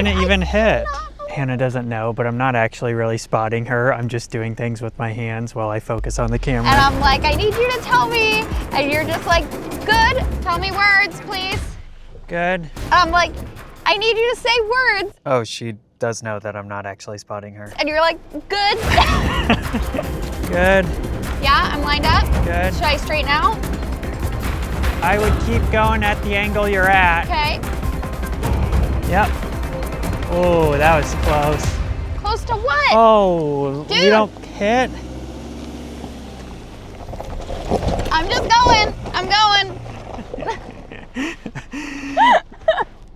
didn't even hit. Hannah doesn't know, but I'm not actually really spotting her. I'm just doing things with my hands while I focus on the camera. And I'm like, I need you to tell me. And you're just like, good. Tell me words, please. Good. And I'm like, I need you to say words. Oh, she does know that I'm not actually spotting her. And you're like, good. Good. Yeah, I'm lined up. Good. Should I straighten out? I would keep going at the angle you're at. Okay. Yep. Oh, that was close. Close to what? Oh, dude. You don't hit? I'm just going. I'm going.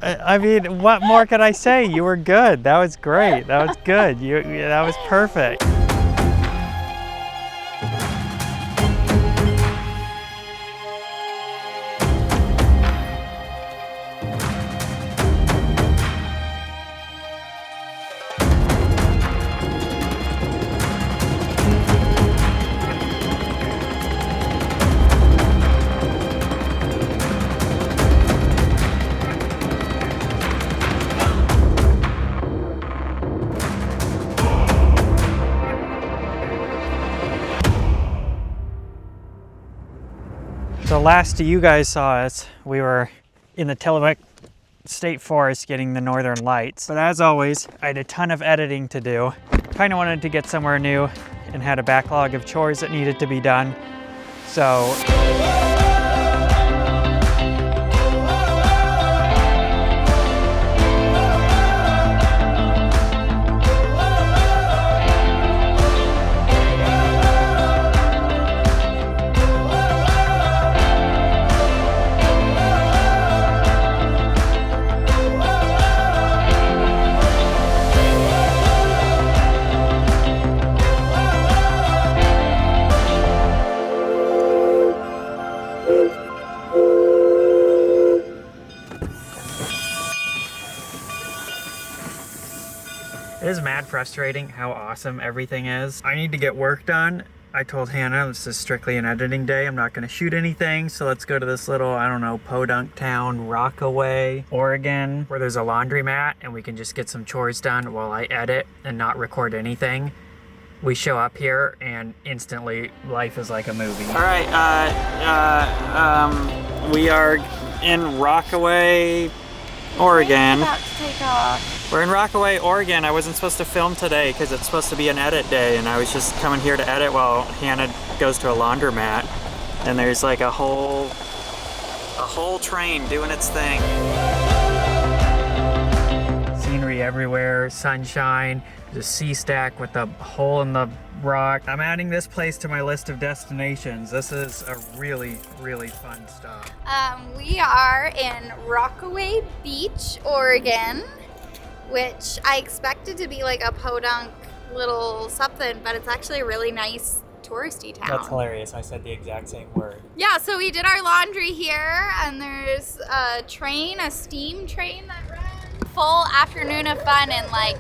I mean, what more could I say? You were good. That was great. That was good. That was perfect. So last you guys saw us, we were in the Tillamook State Forest getting the northern lights. But as always, I had a ton of editing to do. Kind of wanted to get somewhere new and had a backlog of chores that needed to be done. So it is mad frustrating how awesome everything is. I need to get work done. I told Hannah this is strictly an editing day. I'm not gonna shoot anything, so let's go to this little, I don't know, podunk town, Rockaway, Oregon, where there's a laundromat and we can just get some chores done while I edit and not record anything. We show up here and instantly life is like a movie. All right, we are in Rockaway, Oregon. About to take off. We're in Rockaway, Oregon. I wasn't supposed to film today because it's supposed to be an edit day, and I was just coming here to edit while Hannah goes to a laundromat. And there's like a whole train doing its thing. Scenery everywhere, sunshine, there's a sea stack with a hole in the rock. I'm adding this place to my list of destinations. This is a really, really fun stop. We are in Rockaway Beach, Oregon, which I expected to be like a podunk little something, but it's actually a really nice touristy town. That's hilarious. I said the exact same word. Yeah, so we did our laundry here, and there's a train, a steam train that runs. Full afternoon of fun in like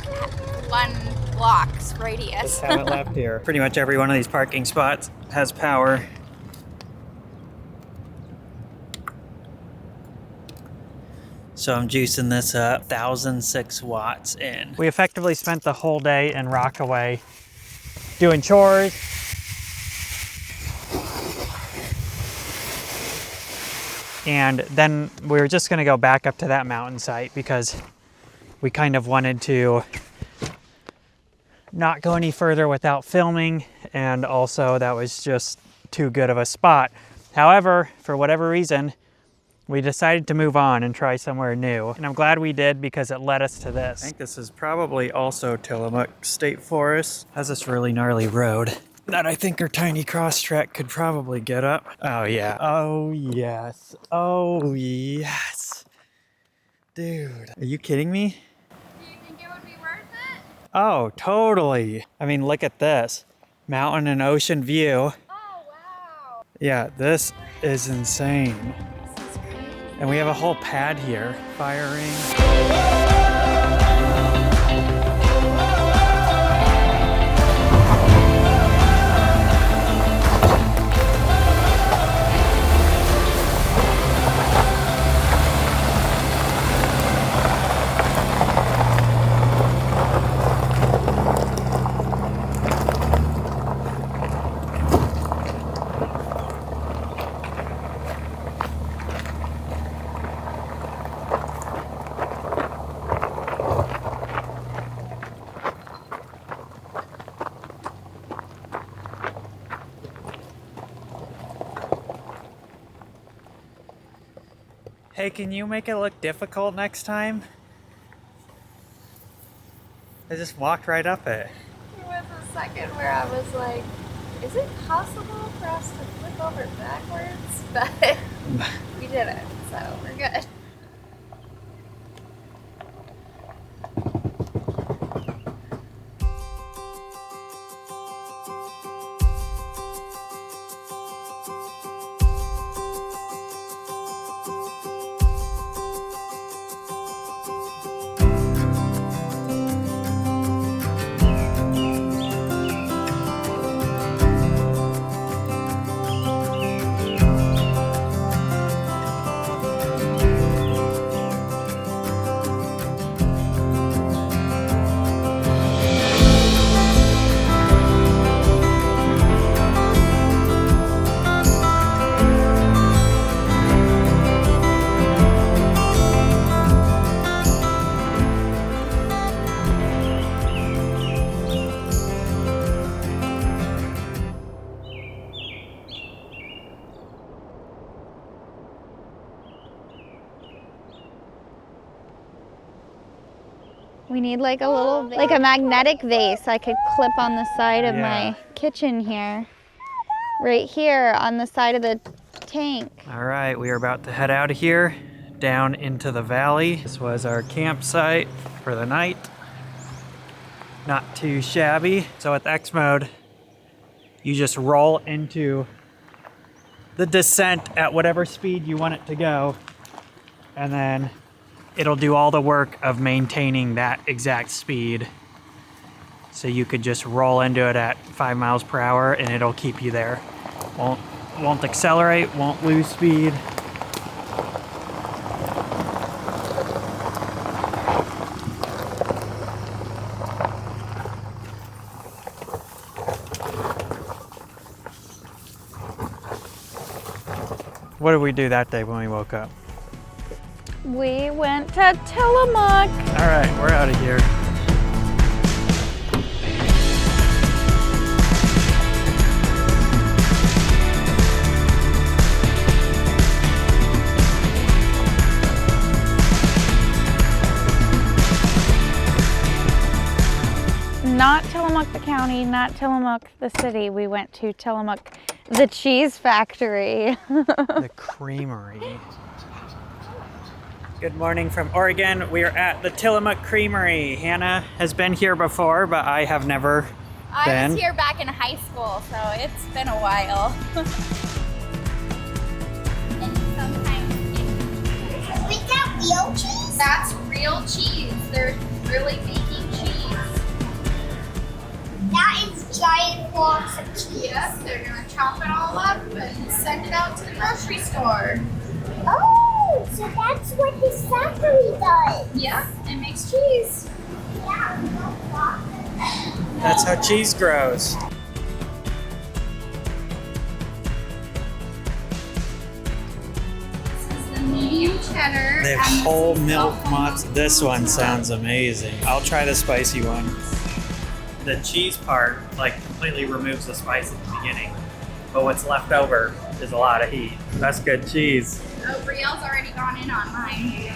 1 block's radius. Just haven't left here. Pretty much every one of these parking spots has power. So I'm juicing this up, 1,006 watts in. We effectively spent the whole day in Rockaway doing chores. And then we were just gonna go back up to that mountain site because we kind of wanted to not go any further without filming, and also that was just too good of a spot. However, for whatever reason, we decided to move on and try somewhere new. And I'm glad we did because it led us to this. I think this is probably also Tillamook State Forest. Has this really gnarly road that I think our tiny Crosstrek could probably get up. Oh yeah, oh yes, oh yes. Dude, are you kidding me? Do you think it would be worth it? Oh, totally. I mean, look at this. Mountain and ocean view. Oh, wow. Yeah, this is insane. This is crazy. And we have a whole pad here, firing. Hey, can you make it look difficult next time? I just walked right up it. There was a second where I was like, is it possible for us to flip over backwards? But we didn't, so we're good. We need like a little, like a magnetic vase I could clip on the side of my kitchen here. Right here on the side of the tank. All right, we are about to head out of here, down into the valley. This was our campsite for the night. Not too shabby. So with X mode, you just roll into the descent at whatever speed you want it to go, and then it'll do all the work of maintaining that exact speed. So you could just roll into it at 5 miles per hour and it'll keep you there. Won't accelerate, won't lose speed. What did we do that day when we woke up? We went to Tillamook. All right, we're out of here. Not Tillamook the county, not Tillamook the city. We went to Tillamook, the cheese factory. The creamery. Good morning from Oregon. We are at the Tillamook Creamery. Hannah has been here before, but I have never been. I was here back in high school, so it's been a while. And sometimes Is that real cheese? that's real cheese. They're really making cheese. That is giant blocks of cheese. Yes, they're gonna chop it all up and send it out to the grocery store. Oh, so that's what this factory does. Yeah, it makes cheese. Yeah, That's how cheese grows. This is the medium cheddar. They and have this whole is milk the mozz. This one sounds amazing. I'll try the spicy one. The cheese part completely removes the spice at the beginning, but what's left over is a lot of heat. That's good cheese. Oh, Brielle's already gone in on mine.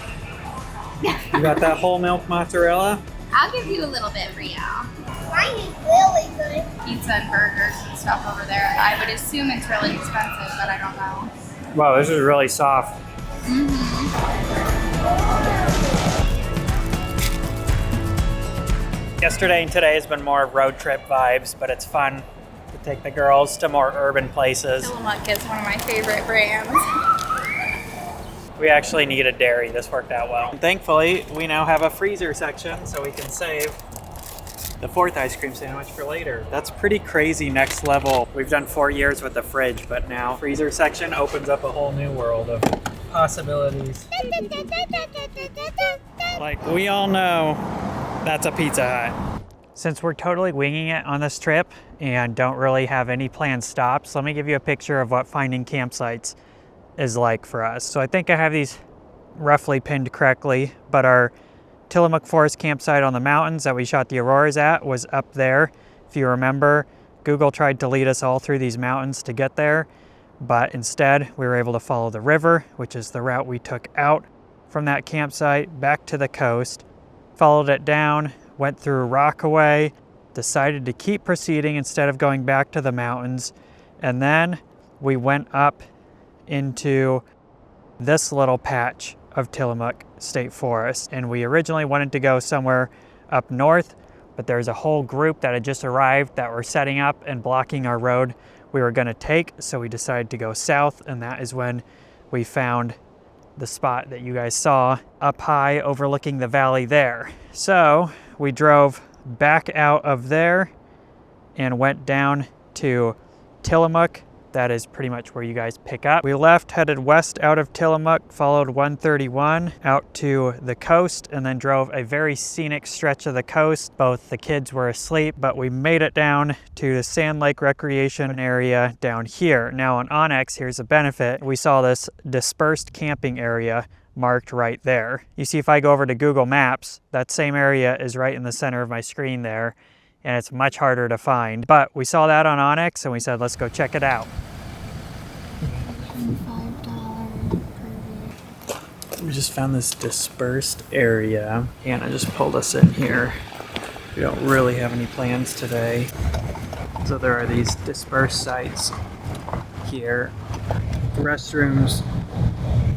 You got that whole milk mozzarella? I'll give you a little bit, Brielle. mine is really good. Pizza and burgers and stuff over there. I would assume it's really expensive, but I don't know. Wow, this is really soft. Yesterday and today has been more road trip vibes, but it's fun to take the girls to more urban places. Tillamook is one of my favorite brands. We actually need a dairy. This worked out well. And thankfully, we now have a freezer section so we can save the fourth ice cream sandwich for later. That's pretty crazy next level. We've done 4 years with the fridge, but now freezer section opens up a whole new world of possibilities. Like we all know, that's a Pizza Hut. Since we're totally winging it on this trip and don't really have any planned stops, let me give you a picture of what finding campsites is like for us. So I think I have these roughly pinned correctly, but our Tillamook Forest campsite on the mountains that we shot the auroras at was up there. If you remember, Google tried to lead us all through these mountains to get there, but instead we were able to follow the river, which is the route we took out from that campsite back to the coast, followed it down, went through Rockaway, decided to keep proceeding instead of going back to the mountains, and then we went up into this little patch of Tillamook State Forest. And we originally wanted to go somewhere up north, but there's a whole group that had just arrived that were setting up and blocking our road we were going to take, so we decided to go south, and that is when we found the spot that you guys saw up high overlooking the valley there. So we drove back out of there and went down to Tillamook. That is pretty much where you guys pick up. We left, headed west out of Tillamook, followed 131 out to the coast, and then drove a very scenic stretch of the coast. Both the kids were asleep, but we made it down to the Sand Lake Recreation area down here. Now on Onyx, here's a benefit. We saw this dispersed camping area marked right there. You see, if I go over to Google Maps, that same area is right in the center of my screen there, and it's much harder to find. But we saw that on Onyx and we said, let's go check it out. We just found this dispersed area. Hannah just pulled us in here. We don't really have any plans today. So there are these dispersed sites here. Restrooms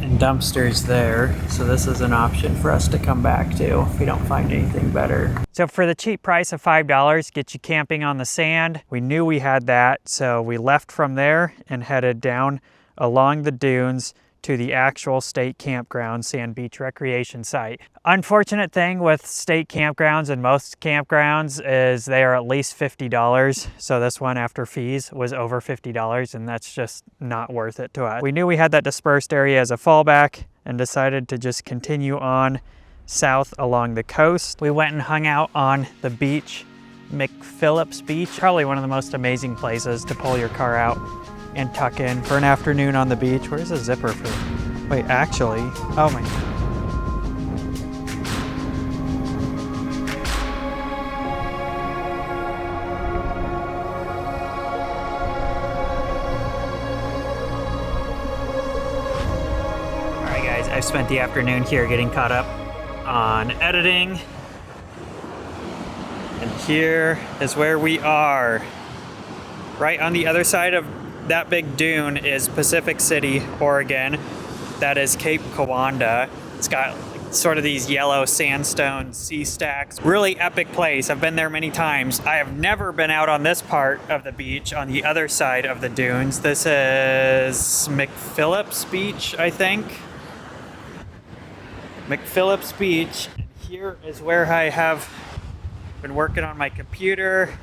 and dumpsters there. So this is an option for us to come back to if we don't find anything better. So for the cheap price of $5, get you camping on the sand. We knew we had that, so we left from there and headed down along the dunes to the actual state campground, Sand Beach Recreation Site. Unfortunate thing with state campgrounds and most campgrounds is they are at least $50. So this one after fees was over $50, and that's just not worth it to us. We knew we had that dispersed area as a fallback and decided to just continue on south along the coast. We went and hung out on the beach, McPhillips Beach, probably one of the most amazing places to pull your car out and tuck in for an afternoon on the beach. Where's the zipper for? Wait, actually, oh my. All right, guys, I've spent the afternoon here getting caught up on editing. And here is where we are. Right on the other side of that big dune is Pacific City, Oregon. That is Cape Kiwanda. It's got sort of these yellow sandstone sea stacks. Really epic place. I've been there many times. I have never been out on this part of the beach on the other side of the dunes. This is McPhillips Beach, I think. McPhillips Beach. And here is where I have been working on my computer.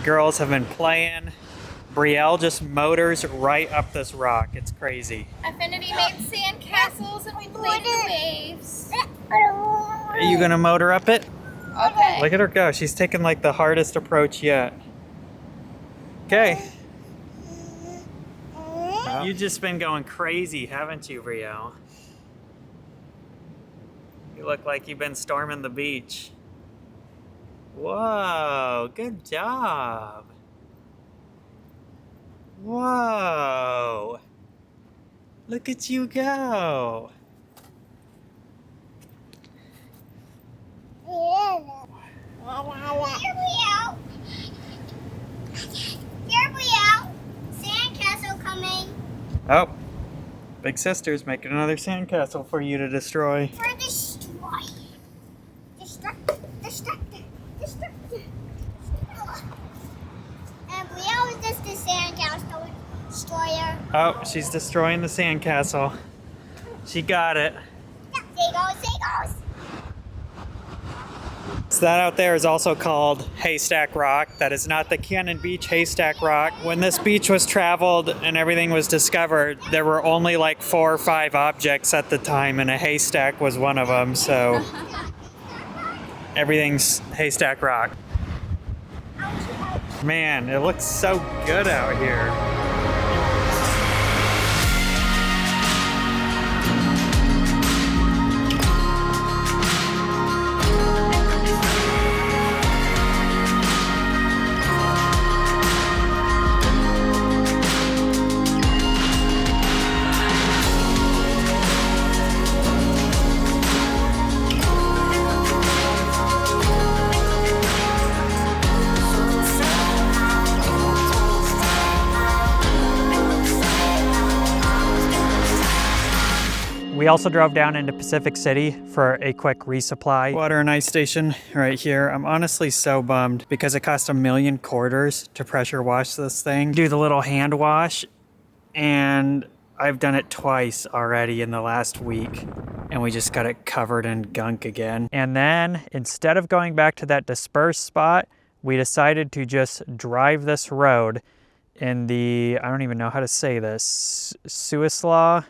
Girls have been playing. Brielle just motors right up this rock. It's crazy. Affinity made sand castles and we played in the waves. Are you gonna motor up it? Okay. Look at her go. She's taking like the hardest approach yet. Okay. You've just been going crazy, haven't you, Brielle? You look like you've been storming the beach. Whoa, good job. Whoa. Look at you go. Here we are. Sandcastle coming. Oh, Big Sister's making another sandcastle for you to destroy. For destroy. Destructor. And we always just the sandcastle destroyer. Oh, she's destroying the sandcastle. She got it. Yeah, there goes. So that out there is also called Haystack Rock. That is not the Cannon Beach Haystack Rock. When this beach was traveled and everything was discovered, there were only like 4 or 5 objects at the time, and a haystack was one of them. So everything's Haystack Rock. Man, it looks so good out here. We also drove down into Pacific City for a quick resupply. Water and ice station right here. I'm honestly so bummed because it cost $1 million quarters to pressure wash this thing. Do the little hand wash, and I've done it twice already in the last week, and we just got it covered in gunk again. And then instead of going back to that dispersed spot, we decided to just drive this road in the, I don't even know how to say this, Suislaw,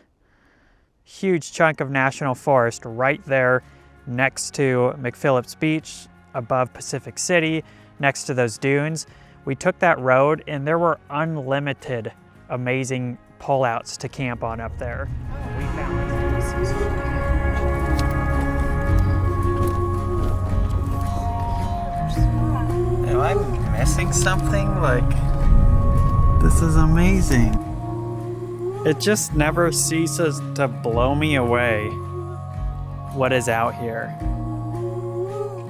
huge chunk of national forest right there next to McPhillips Beach, above Pacific City, next to those dunes. We took that road and there were unlimited amazing pullouts to camp on up there. We found this. Am I missing something? Like, this is amazing. It just never ceases to blow me away what is out here.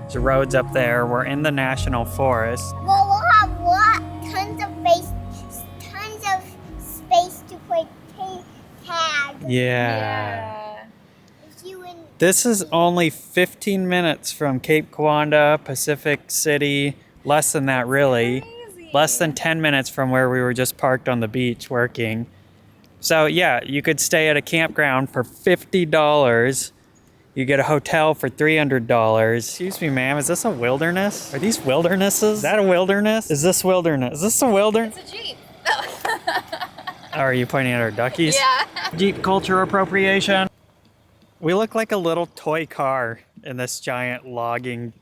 There's roads up there. We're in the national forest. Well, we'll have tons of space to play tag. Yeah. If you and This is only 15 minutes from Cape Kiwanda, Pacific City. Less than that, really. Less than 10 minutes from where we were just parked on the beach working. So yeah, you could stay at a campground for $50. You get a hotel for $300. Excuse me, ma'am, is this a wilderness? Are these wildernesses? Is that a wilderness? Is this wilderness? Is this a wilderness? It's a Jeep. Oh, are you pointing at our duckies? Yeah. Jeep culture appropriation. We look like a little toy car in this giant logging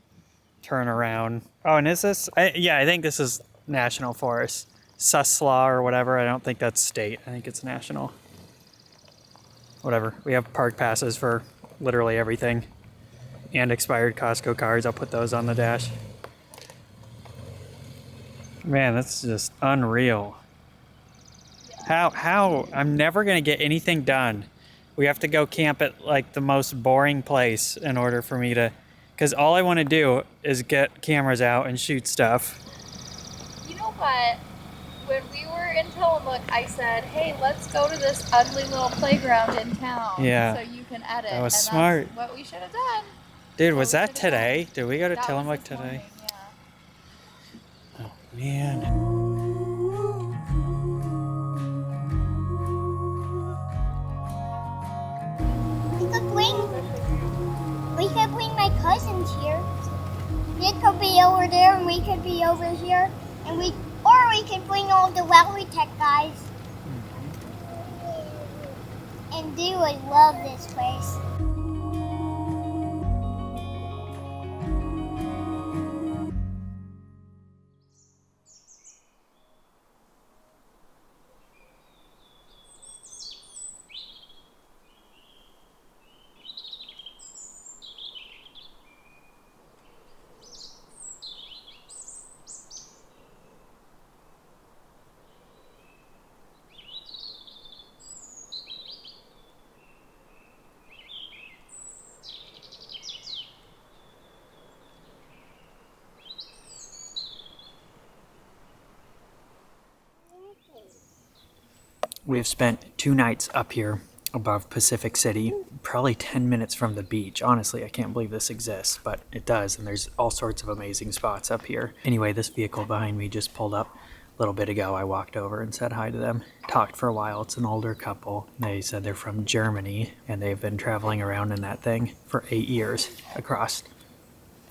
turnaround. Oh, and is this? Yeah, I think this is national forest. Suslaw or whatever. I don't think that's state. I think it's national. Whatever. We have park passes for literally everything. And expired Costco cards. I'll put those on the dash. Man, that's just unreal. How? I'm never going to get anything done. We have to go camp at like the most boring place in order for me to... Because all I want to do is get cameras out and shoot stuff. You know what? When we were in Tillamook, I said, hey, let's go to this ugly little playground in town Yeah. so you can edit. That was and smart. That's what we should have done. Dude, was we that should've done. today? Did we go to That was Tillamook this today? morning, yeah. Oh, man. we could bring my cousins here. They could be over there and we could be over here, and we could bring all the WellRetech guys. And they would love this place. We've spent 2 nights up here above Pacific City, probably 10 minutes from the beach. Honestly, I can't believe this exists, but it does, and there's all sorts of amazing spots up here. Anyway, this vehicle behind me just pulled up a little bit ago. I walked over and said hi to them. Talked for a while. It's an older couple. They said they're from Germany, and they've been traveling around in that thing for 8 years across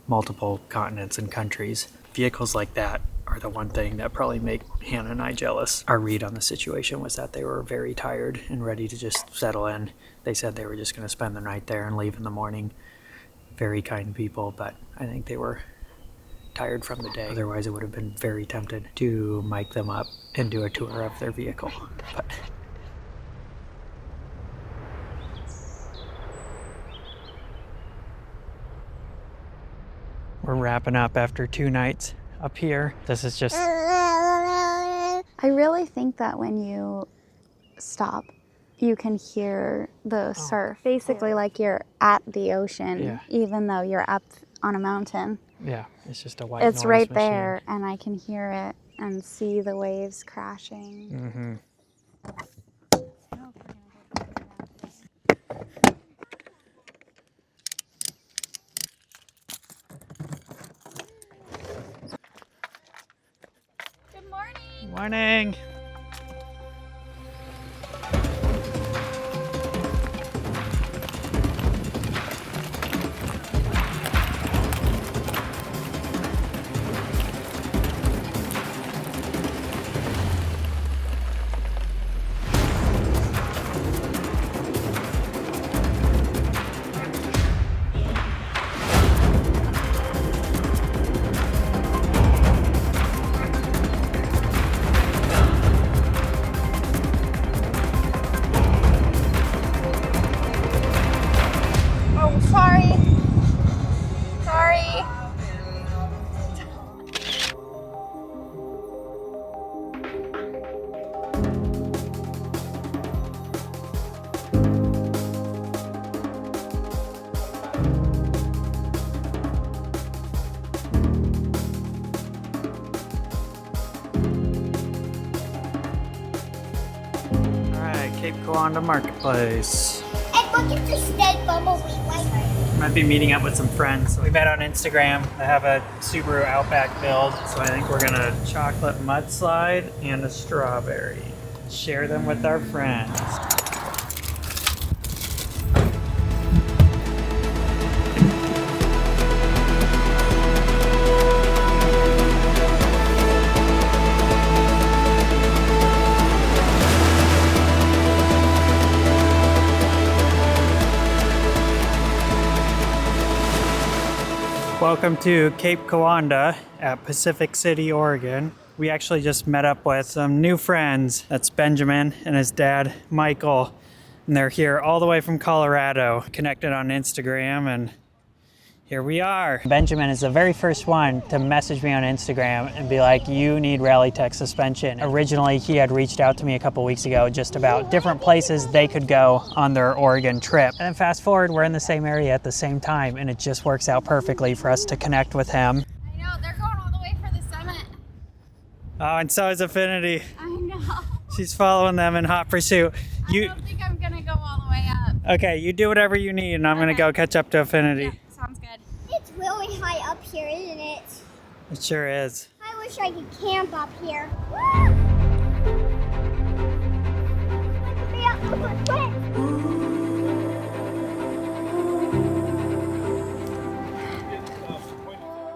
multiple continents and countries. Vehicles like that are the one thing that probably make Hannah and I jealous. Our read on the situation was that they were very tired and ready to just settle in. They said they were just going to spend the night there and leave in the morning. Very kind people, but I think they were tired from the day. Otherwise, I would have been very tempted to mic them up and do a tour of their vehicle. But we're wrapping up after 2 nights up here. This is just... I really think that when you stop, you can hear the surf. Basically like you're at the ocean, even though you're up on a mountain. Yeah, it's just a white It's noise right machine. there, and I can hear it and see the waves crashing. Mm-hmm. Morning. Cape Kiwanda Marketplace. And look at this dead bumblebee right. Might be meeting up with some friends. We met on Instagram. I have a Subaru Outback build, so I think we're gonna chocolate mudslide and a strawberry. Share them with our friends. Welcome to Cape Kiwanda at Pacific City, Oregon. We actually just met up with some new friends. That's Benjamin and his dad, Michael. And they're here all the way from Colorado, connected on Instagram, and here we are. Benjamin is the very first one to message me on Instagram and be like, you need Rally Tech suspension. Originally, he had reached out to me a couple weeks ago just about different places they could go on their Oregon trip. And then fast forward, we're in the same area at the same time, and it just works out perfectly for us to connect with him. I know, they're going all the way for the summit. Oh, and so is Affinity. I know. She's following them in hot pursuit. I don't think I'm gonna go all the way up. Okay, you do whatever you need, and I'm gonna go catch up to Affinity. Yeah, sounds good. It's really high up here, isn't it? It sure is. I wish I could camp up here.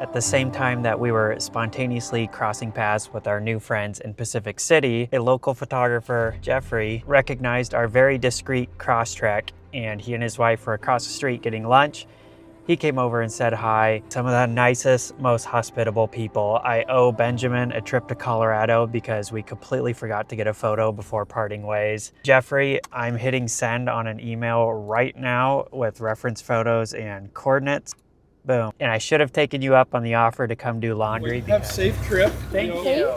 At the same time that we were spontaneously crossing paths with our new friends in Pacific City, a local photographer, Jeffrey, recognized our very discreet Crosstrek, and he and his wife were across the street getting lunch. He came over and said hi. Some of the nicest, most hospitable people. I owe Benjamin a trip to Colorado because we completely forgot to get a photo before parting ways. Jeffrey, I'm hitting send on an email right now with reference photos and coordinates. Boom. And I should have taken you up on the offer to come do laundry. Have a safe trip. Thank you.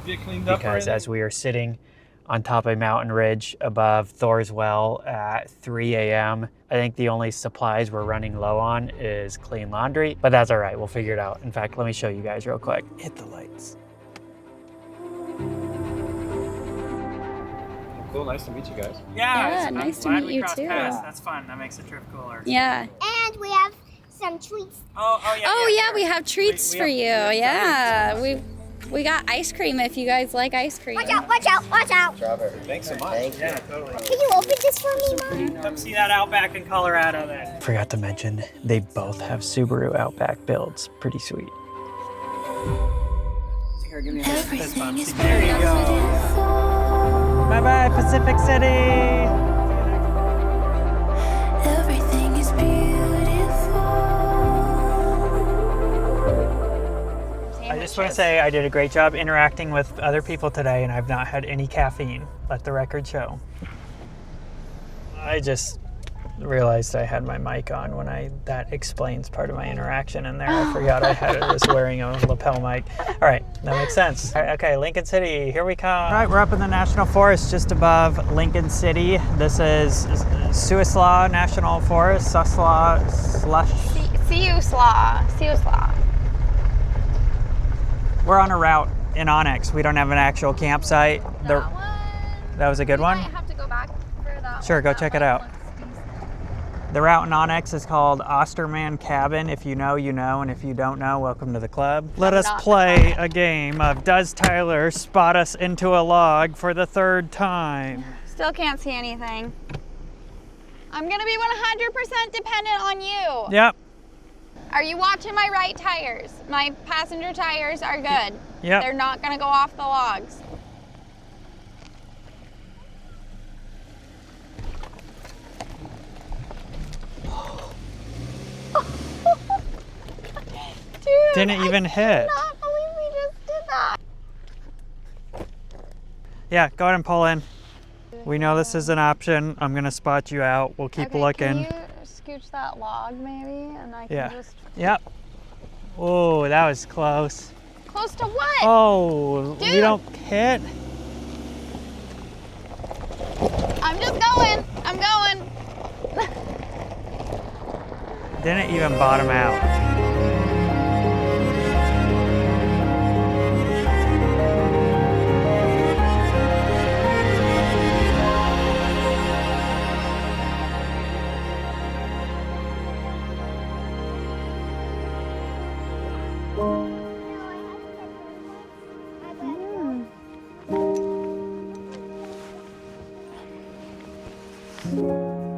Get cleaned up. Because as we are sitting on top of a mountain ridge above Thor's Well at 3 a.m., I think the only supplies we're running low on is clean laundry, but that's all right, we'll figure it out. In fact, let me show you guys real quick. Hit the lights. Cool, nice to meet you guys. Yeah, nice to meet you too. That's fun, that makes the trip cooler. Yeah. And we have some treats. Oh yeah, we have treats for you. Yeah, we got ice cream if you guys like ice cream. Watch out, watch out, watch out. Strawberry. Thanks so much. Yeah, totally. Can you open this for me, Mom? Come see that Outback in Colorado then. Forgot to mention, they both have Subaru Outback builds. Pretty sweet. Everything is There you go. Bye-bye, Pacific City. Everything is beautiful. I just want to say I did a great job interacting with other people today, and I've not had any caffeine. Let the record show. I just realized I had my mic on when that explains part of my interaction in there. I forgot I was wearing a lapel mic. All right, that makes sense. All right, okay, Lincoln City, here we come. All right, we're up in the National Forest just above Lincoln City. This is Siuslaw National Forest, Siuslaw. We're on a route in Onyx. We don't have an actual campsite. That was a good one? I have to go back for that. Sure, go check it out. The route in Onyx is called Osterman Cabin. If you know, you know, and if you don't know, welcome to the club. Let us play a game of Does Tyler Spot Us Into a Log for the 3rd time? Still can't see anything. I'm gonna be 100% dependent on you. Yep. Are you watching my right tires? My passenger tires are good. Yep. They're not gonna go off the logs. Dude, Didn't even hit. I cannot believe we just did that. Yeah, go ahead and pull in. We know this is an option. I'm gonna spot you out. We'll keep looking. Can you scooch that log maybe, and I can just... Yep. Oh, that was close. Close to what? Oh, Dude. you don't hit? I'm just going. I'm going. Didn't even bottom out. I bet.